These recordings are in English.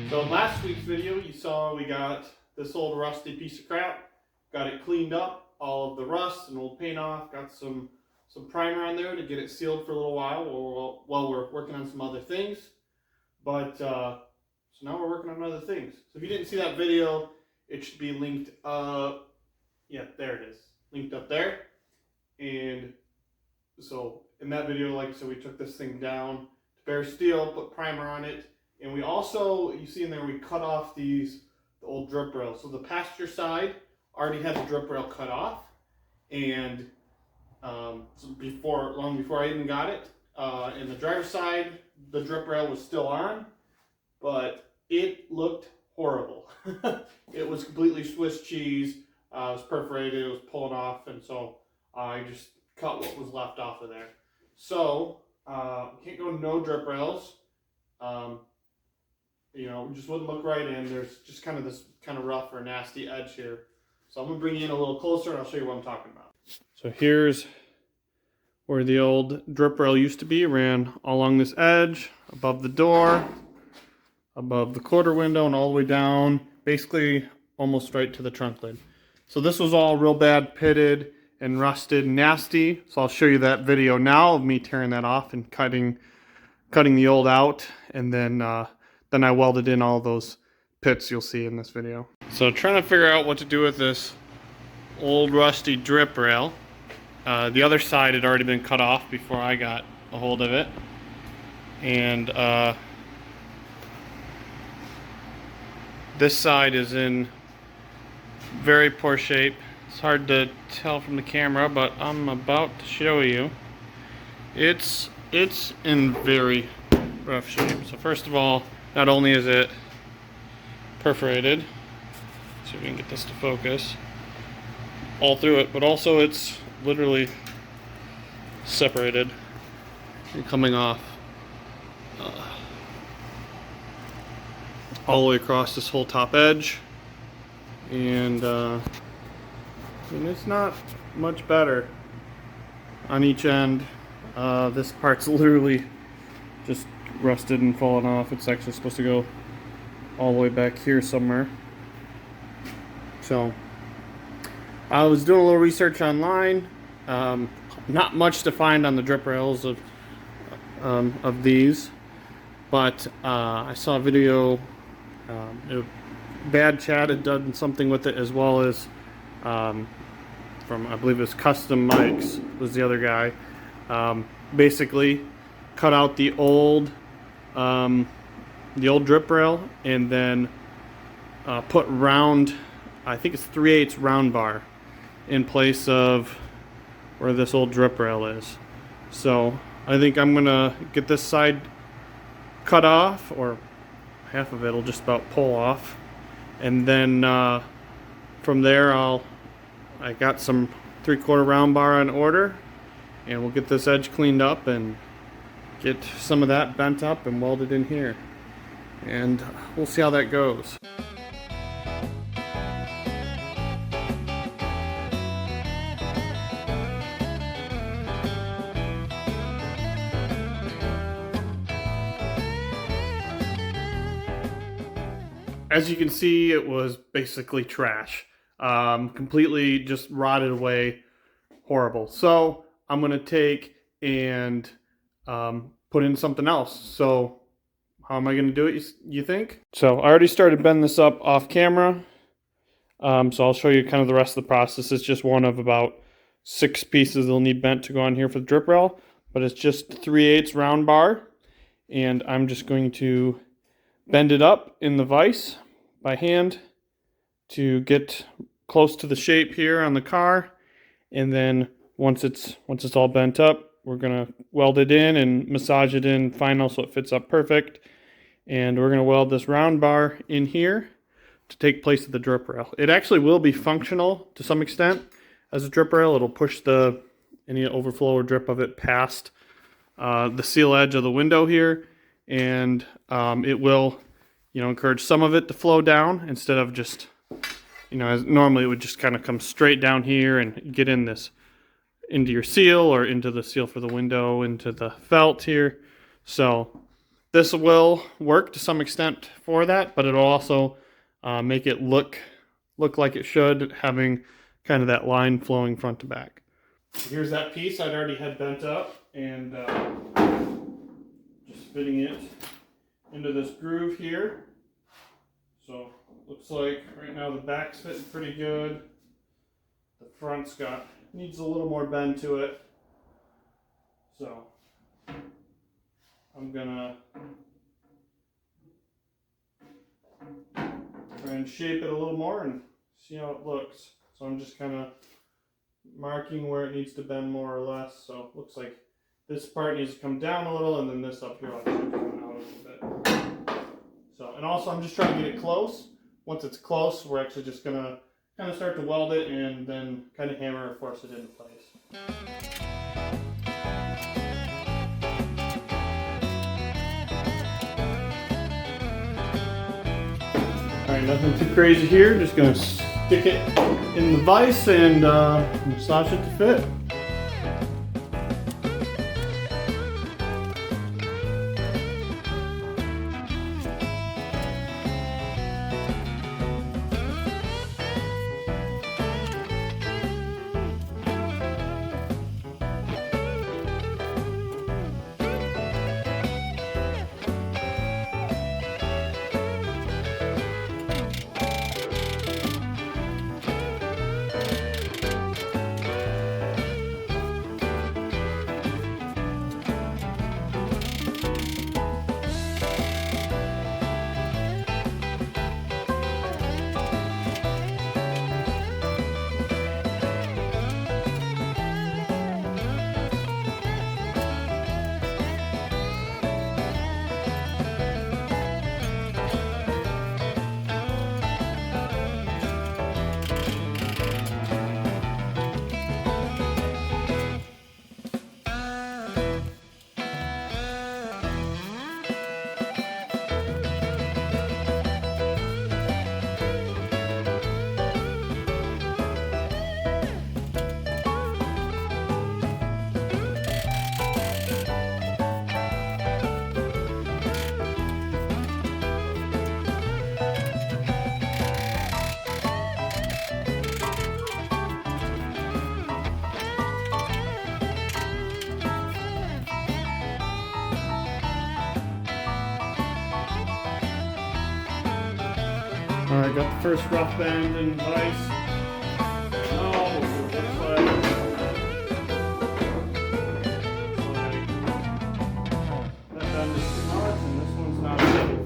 So in last week's video, you saw we got this old rusty piece of crap, got it cleaned up, all of the rust and old paint off, got some primer on there to get it sealed for a little while while we're working on some other things. But so now we're working on other things. So if you didn't see that video, it should be linked up. Yeah, there it is, linked up there. And so in that video, like I said, we took this thing down to bare steel, put primer on it. And we also, you see in there, we cut off the old drip rails. So the passenger side already had the drip rail cut off, and so long before I even got it. And the driver's side, the drip rail was still on, but it looked horrible. It was completely Swiss cheese. It was perforated. It was pulling off, and so I just cut what was left off of there. So can't go no drip rails. You know, just wouldn't look right in. There's just kind of this kind of rough or nasty edge here. So I'm going to bring you in a little closer and I'll show you what I'm talking about. So here's where the old drip rail used to be. Ran all along this edge, above the door, above the quarter window, and all the way down, basically almost right to the trunk lid. So this was all real bad, pitted and rusted and nasty. So I'll show you that video now of me tearing that off and cutting the old out, and then I welded in all those pits you'll see in this video. So trying to figure out what to do with this old rusty drip rail. The other side had already been cut off before I got a hold of it. And this side is in very poor shape. It's hard to tell from the camera, but I'm about to show you. It's in very rough shape. So first of all, not only is it perforated, see if we can get this to focus, all through it, but also it's literally separated and coming off all the way across this whole top edge. And it's not much better on each end. This part's literally just rusted and fallen off. It's actually supposed to go all the way back here somewhere. So I was doing a little research online. Not much to find on the drip rails of these, but I saw a video. Bad Chad had done something with it, as well as from, I believe it was Custom Mics was the other guy. Basically cut out the old drip rail and then put round, I think it's 3/8 round bar in place of where this old drip rail is. So I think I'm gonna get this side cut off, or half of it will just about pull off, and then from there I got some 3/4 round bar on order, and we'll get this edge cleaned up and get some of that bent up and welded in here, and we'll see how that goes. As you can see, it was basically trash. Completely just rotted away. Horrible. So I'm going to take and put in something else. So how am I going to do it, you think? So I already started bending this up off camera. So I'll show you kind of the rest of the process. It's just one of about 6 pieces they'll need bent to go on here for the drip rail. But it's just 3/8 round bar. And I'm just going to bend it up in the vise by hand to get close to the shape here on the car, and then once it's all bent up, we're gonna weld it in and massage it in final so it fits up perfect. And we're gonna weld this round bar in here to take place of the drip rail. It actually will be functional to some extent as a drip rail. It'll push any overflow or drip of it past the seal edge of the window here, and it will, encourage some of it to flow down instead of just, as normally it would just kind of come straight down here and get into your seal, or into the seal for the window, into the felt here. So This will work to some extent for that, but it'll also make it look like it should, having kind of that line flowing front to back. Here's that piece I'd already had bent up, and just fitting it into this groove here. So looks like right now the back's fitting pretty good. The front's needs a little more bend to it. So I'm gonna try and shape it a little more and see how it looks. So I'm just kind of marking where it needs to bend more or less. So it looks like this part needs to come down a little, and then this up here also come out a little bit. So, and also I'm just trying to get it close. Once it's close, we're actually just gonna kind of start to weld it and then kind of hammer or force it into place. Alright, nothing too crazy here. Just gonna stick it in the vise and massage it to fit. Alright, got the first rough bend in the vise. Oh, looks like that bend is too much and this one's not safe.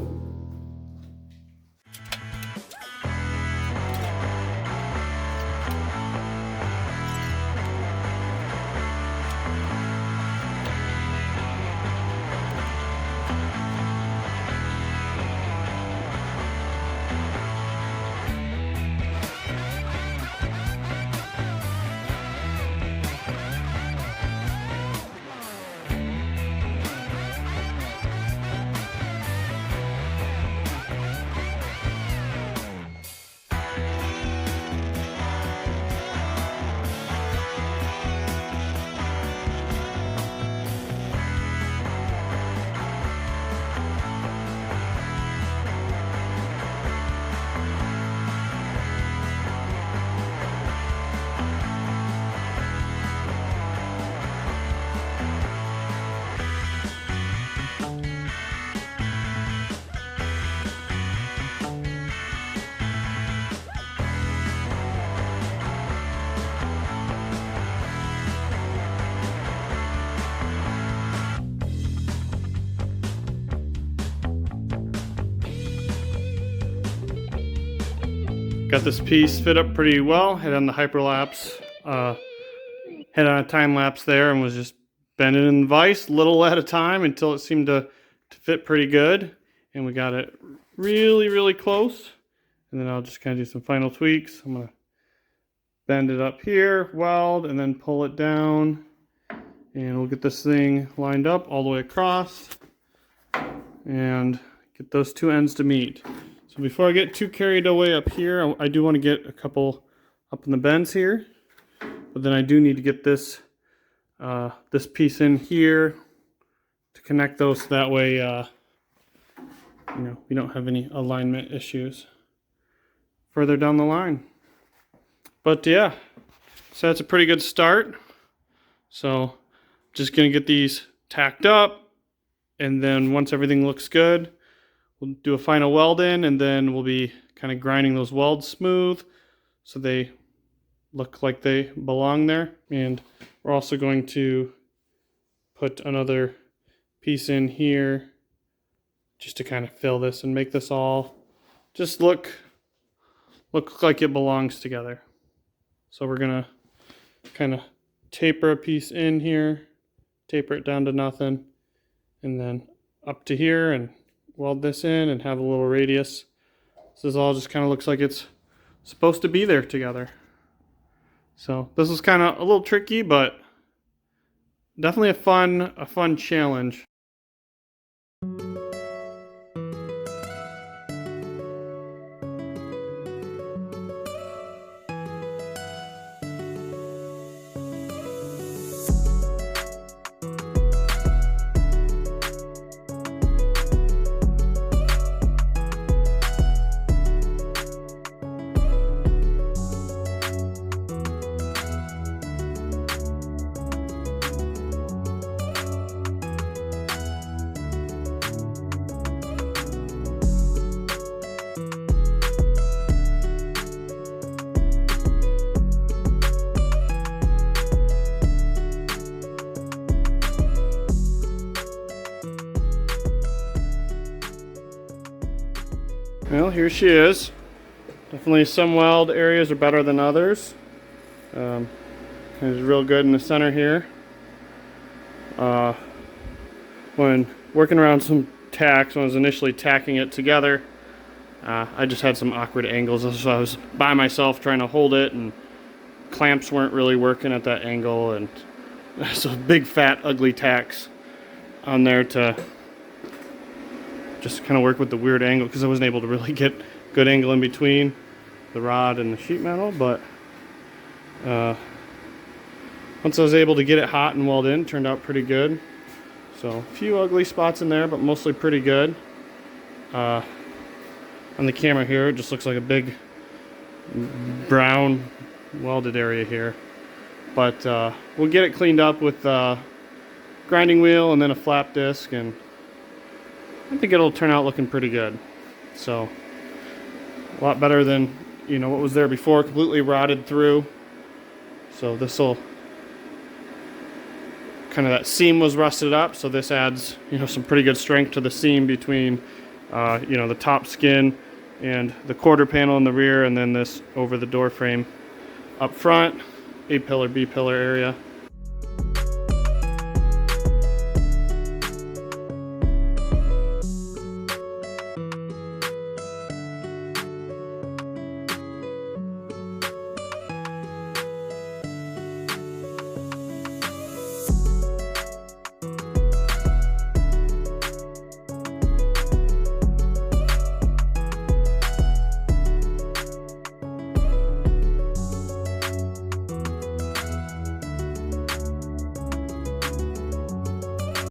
Got this piece fit up pretty well. Had on the hyperlapse, had on a time lapse there, and was just bending in the vise little at a time until it seemed to fit pretty good. And we got it really close. And then I'll just kind of do some final tweaks. I'm gonna bend it up here, weld, and then pull it down. And we'll get this thing lined up all the way across and get those two ends to meet. So before I get too carried away up here, I do want to get a couple up in the bends here. But then I do need to get this this piece in here to connect those, so that way we don't have any alignment issues further down the line. But yeah, so that's a pretty good start. So just gonna get these tacked up, and then once everything looks good, we'll do a final weld in, and then we'll be kind of grinding those welds smooth so they look like they belong there. And we're also going to put another piece in here just to kind of fill this and make this all just look like it belongs together. So we're gonna kind of taper a piece in here, taper it down to nothing, and then up to here and weld this in and have a little radius. This all just kind of looks like it's supposed to be there together. So this is kind of a little tricky, but definitely a fun challenge. Well, here she is. Definitely some weld areas are better than others. It's real good in the center here. When working around some tacks, when I was initially tacking it together, I just had some awkward angles. So I was by myself trying to hold it, and clamps weren't really working at that angle, and so big fat ugly tacks on there to just kind of work with the weird angle, because I wasn't able to really get good angle in between the rod and the sheet metal. But once I was able to get it hot and weld in, it turned out pretty good. So a few ugly spots in there, but mostly pretty good. On the camera here, it just looks like a big brown welded area here. But we'll get it cleaned up with grinding wheel and then a flap disc, and I think it'll turn out looking pretty good. So a lot better than what was there before, completely rotted through. So this will kind of, that seam was rusted up, so this adds some pretty good strength to the seam between the top skin and the quarter panel in the rear, and then this over the door frame up front, A pillar, B pillar area.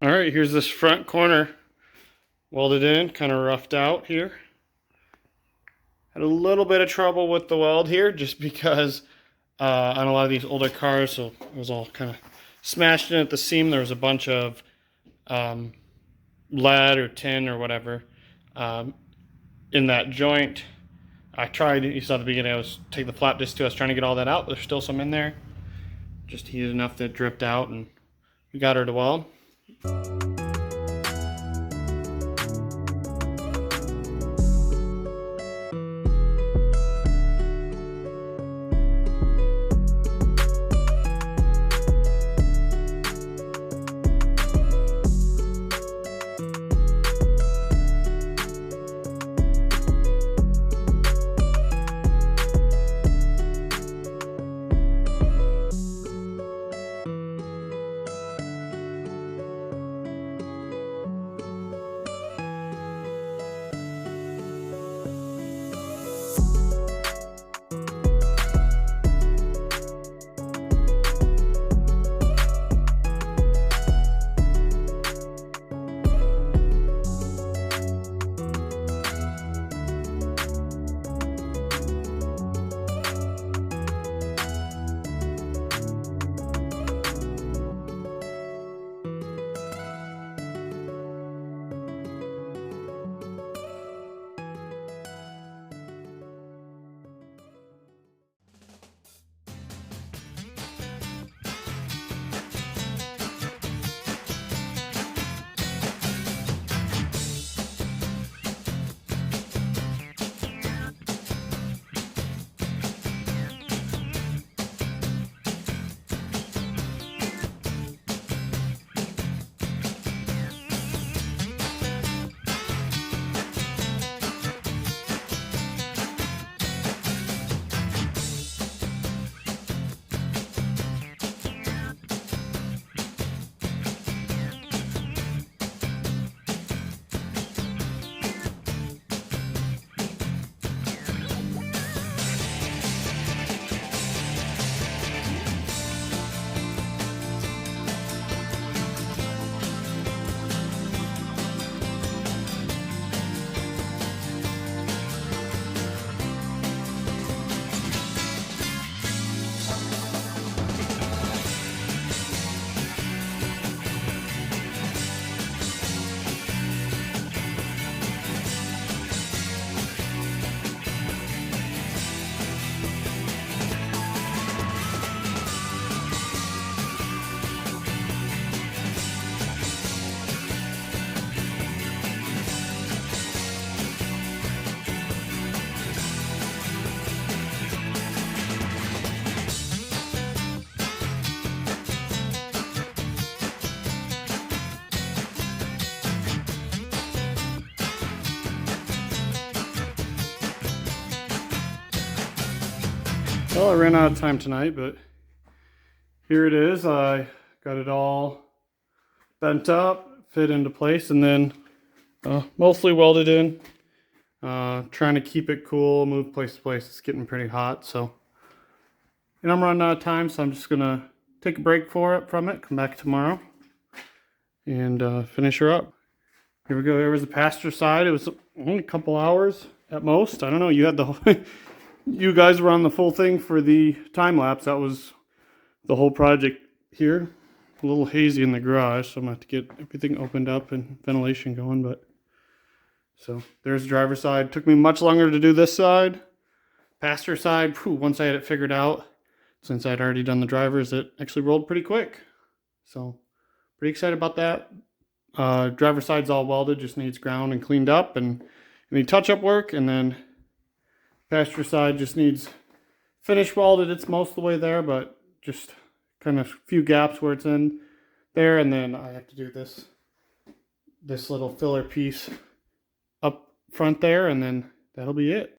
Alright, here's this front corner welded in, kind of roughed out here. Had a little bit of trouble with the weld here, just because on a lot of these older cars, so it was all kind of smashed in at the seam. There was a bunch of lead or tin or whatever in that joint. I tried, you saw at the beginning, I was taking the flap disc too, I was trying to get all that out, but there's still some in there. Just heated enough that it dripped out, and we got her to weld. Well, I ran out of time tonight, but here it is. I got it all bent up, fit into place, and then mostly welded in. Trying to keep it cool, move place to place. It's getting pretty hot, so. And I'm running out of time, so I'm just gonna take a break from it, come back tomorrow, and finish her up. Here we go. There was the passenger side. It was only a couple hours at most. I don't know. You had the whole you guys were on the full thing for the time lapse. That was the whole project here. A little hazy in the garage, so I'm gonna have to get everything opened up and ventilation going. But so there's the driver's side. Took me much longer to do this side. Passenger side, once I had it figured out, since I'd already done the drivers, it actually rolled pretty quick. So pretty excited about that. Driver's side's all welded, just needs ground and cleaned up and any touch-up work, and then passenger side just needs finish welded. It's most of the way there, but just kind of a few gaps where it's in there, and then I have to do this little filler piece up front there, and then that'll be it.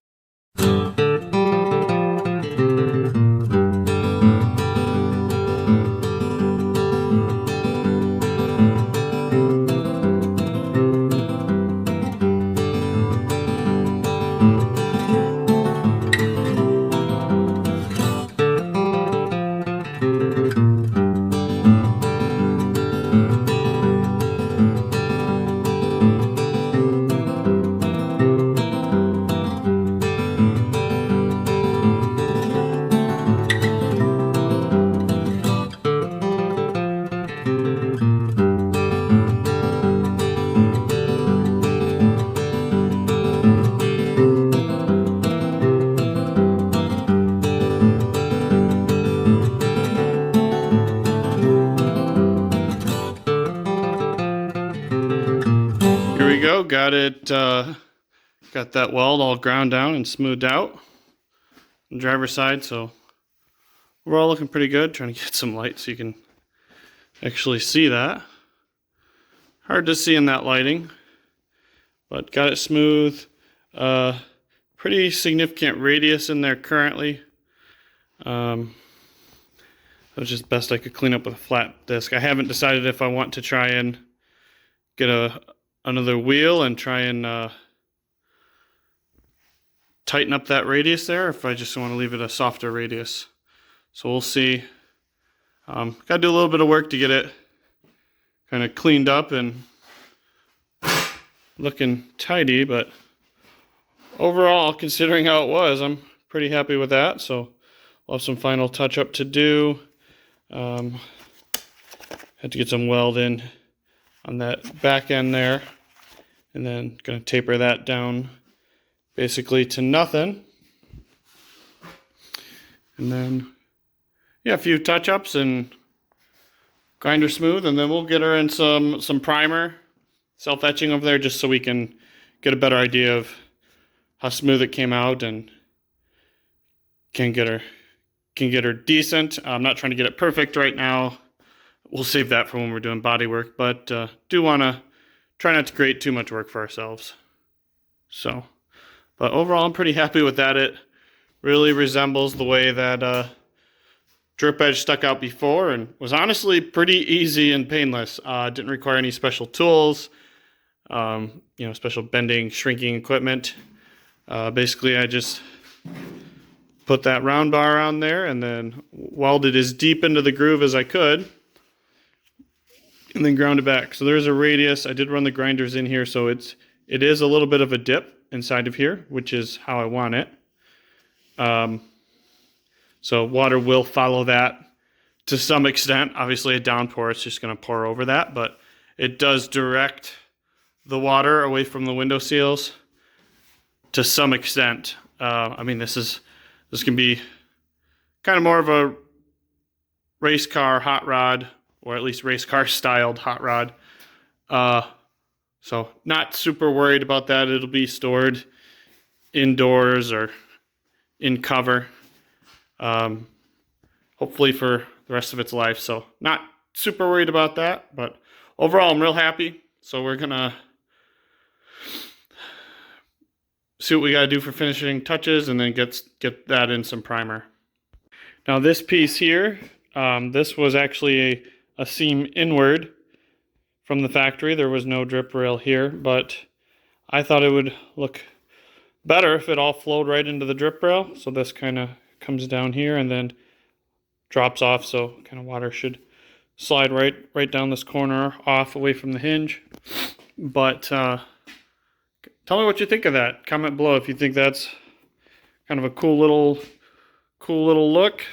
Here we go, got it, got that weld all ground down and smoothed out on the driver's side, so we're all looking pretty good. Trying to get some light so you can actually see that. Hard to see in that lighting, but got it smooth. Pretty significant radius in there currently. That was just best I could clean up with a flat disc. I haven't decided if I want to try and get another wheel and try and tighten up that radius there, if I just want to leave it a softer radius. So we'll see. Got to do a little bit of work to get it kind of cleaned up and looking tidy, but overall, considering how it was, I'm pretty happy with that. So we'll have some final touch up to do. Had to get some weld in on that back end there, and then gonna taper that down basically to nothing, and then yeah, a few touch-ups and grinder smooth, and then we'll get her in some primer, self-etching over there, just so we can get a better idea of how smooth it came out, and can get her decent. I'm not trying to get it perfect right now. We'll save that for when we're doing body work, but do want to try not to create too much work for ourselves. So, but overall, I'm pretty happy with that. It really resembles the way that drip edge stuck out before, and was honestly pretty easy and painless. Didn't require any special tools, special bending, shrinking equipment. Basically, I just put that round bar on there and then welded as deep into the groove as I could, and then ground it back. So there's a radius. I did run the grinders in here, so it is a little bit of a dip inside of here, which is how I want it. So water will follow that to some extent. Obviously a downpour, it's just going to pour over that, but it does direct the water away from the window seals to some extent. I mean, this can be kind of more of a race car hot rod, or at least race car styled hot rod. So not super worried about that. It'll be stored indoors or in cover, hopefully for the rest of its life. So not super worried about that, but overall I'm real happy. So we're gonna see what we gotta do for finishing touches, and then get that in some primer. Now this piece here, this was actually a seam inward from the factory. There was no drip rail here, but I thought it would look better if it all flowed right into the drip rail. So this kind of comes down here and then drops off, so kind of water should slide right down this corner off away from the hinge. But tell me what you think of that. Comment below if you think that's kind of a cool little look,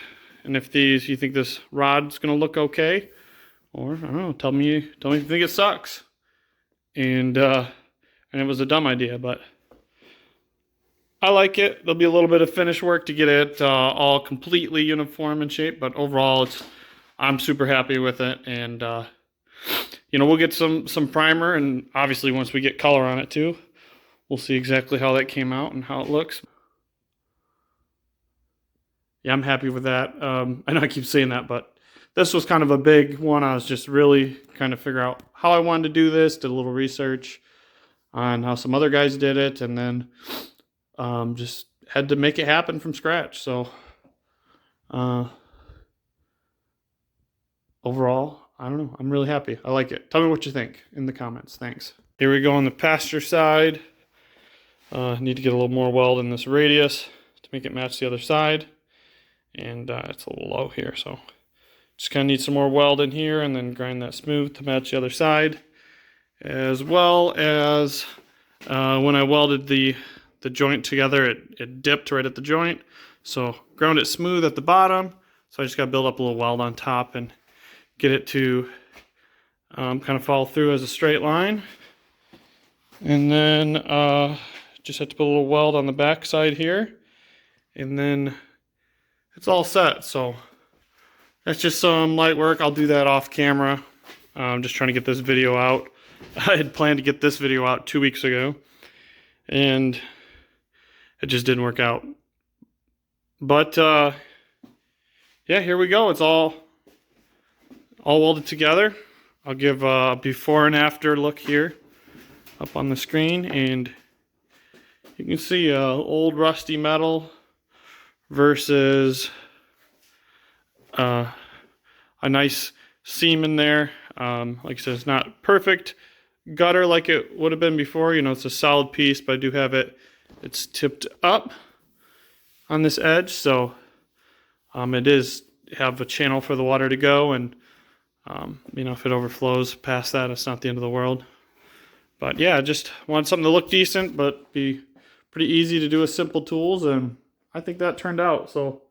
and if you think this rod's gonna look okay, or I don't know. Tell me if you think it sucks, and it was a dumb idea, but I like it. There'll be a little bit of finish work to get it all completely uniform in shape, but overall, I'm super happy with it. And you know, we'll get some primer, and obviously once we get color on it too, we'll see exactly how that came out and how it looks. Yeah, I'm happy with that. I know I keep saying that, but this was kind of a big one. I was just really kind of figure out how I wanted to do this, did a little research on how some other guys did it, and then just had to make it happen from scratch. So overall, I don't know. I'm really happy. I like it. Tell me what you think in the comments. Thanks. Here we go on the passenger side. Need to get a little more weld in this radius to make it match the other side. And it's a little low here, so just kind of need some more weld in here and then grind that smooth to match the other side. As well as when I welded the joint together, it dipped right at the joint, so ground it smooth at the bottom. So I just got to build up a little weld on top and get it to kind of follow through as a straight line. And then just have to put a little weld on the back side here, and then it's all set. So that's just some light work. I'll do that off camera. I'm just trying to get this video out. I had planned to get this video out 2 weeks ago, and it just didn't work out. But yeah, here we go. It's all welded together. I'll give a before and after look here up on the screen, and you can see old rusty metal versus a nice seam in there. Like I said, it's not perfect gutter like it would have been before. You know, it's a solid piece, but I do have it's tipped up on this edge, so it is have a channel for the water to go, and you know, if it overflows past that, it's not the end of the world. But yeah, I just want something to look decent but be pretty easy to do with simple tools, and I think that turned out. So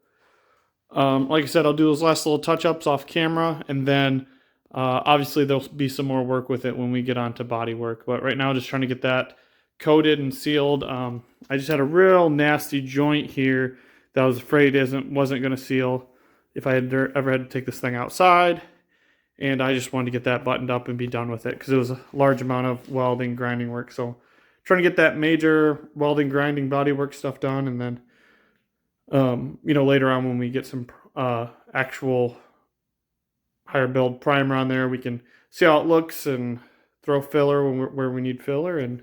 like I said, I'll do those last little touch-ups off camera, and then obviously there'll be some more work with it when we get on to body work. But right now, just trying to get that coated and sealed. I just had a real nasty joint here that I was afraid wasn't going to seal if I had ever had to take this thing outside. And I just wanted to get that buttoned up and be done with it, because it was a large amount of welding, grinding work. So trying to get that major welding, grinding, body work stuff done, and then you know, later on when we get some actual higher build primer on there, we can see how it looks and throw filler where we need filler, and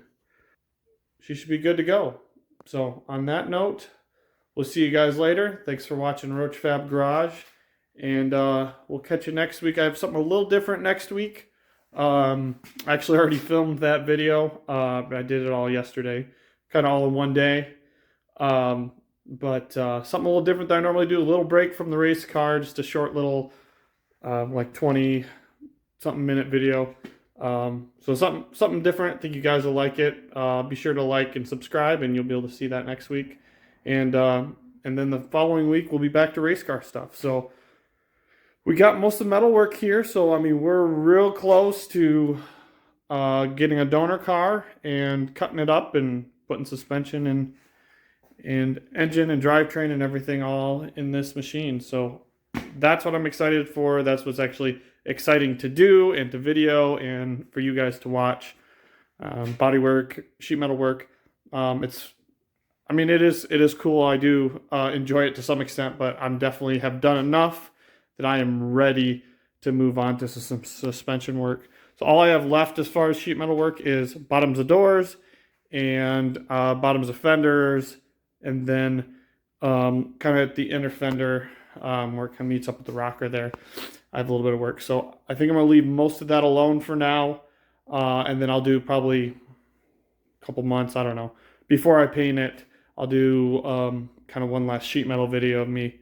she should be good to go. So on that note, we'll see you guys later. Thanks for watching Roach Fab Garage, and we'll catch you next week. I have something a little different next week. I actually already filmed that video. I did it all yesterday, kind of all in one day. But something a little different than I normally do. A little break from the race car, just a short little like 20-something minute video. So something different. I think you guys will like it. Be sure to like and subscribe, and you'll be able to see that next week. And then the following week we'll be back to race car stuff. So we got most of the metal work here. So I mean, we're real close to getting a donor car and cutting it up and putting suspension and engine and drivetrain and everything all in this machine. So that's what I'm excited for. That's what's actually exciting to do and to video and for you guys to watch. Body work, sheet metal work. I mean, it is cool. I do enjoy it to some extent, but I'm definitely have done enough that I am ready to move on to some suspension work. So all I have left as far as sheet metal work is bottoms of doors and bottoms of fenders, and then kind of at the inner fender, where it kind of meets up with the rocker there. I have a little bit of work. So I think I'm going to leave most of that alone for now. And then I'll do probably a couple months, I don't know. Before I paint it, I'll do kind of one last sheet metal video of me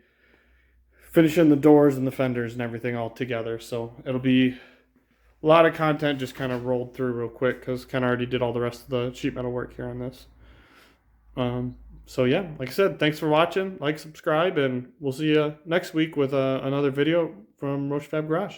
finishing the doors and the fenders and everything all together. So it'll be a lot of content just kind of rolled through real quick because kind of already did all the rest of the sheet metal work here on this. So yeah, like I said, thanks for watching. Like, subscribe, and we'll see you next week with another video from Roach Fab Garage.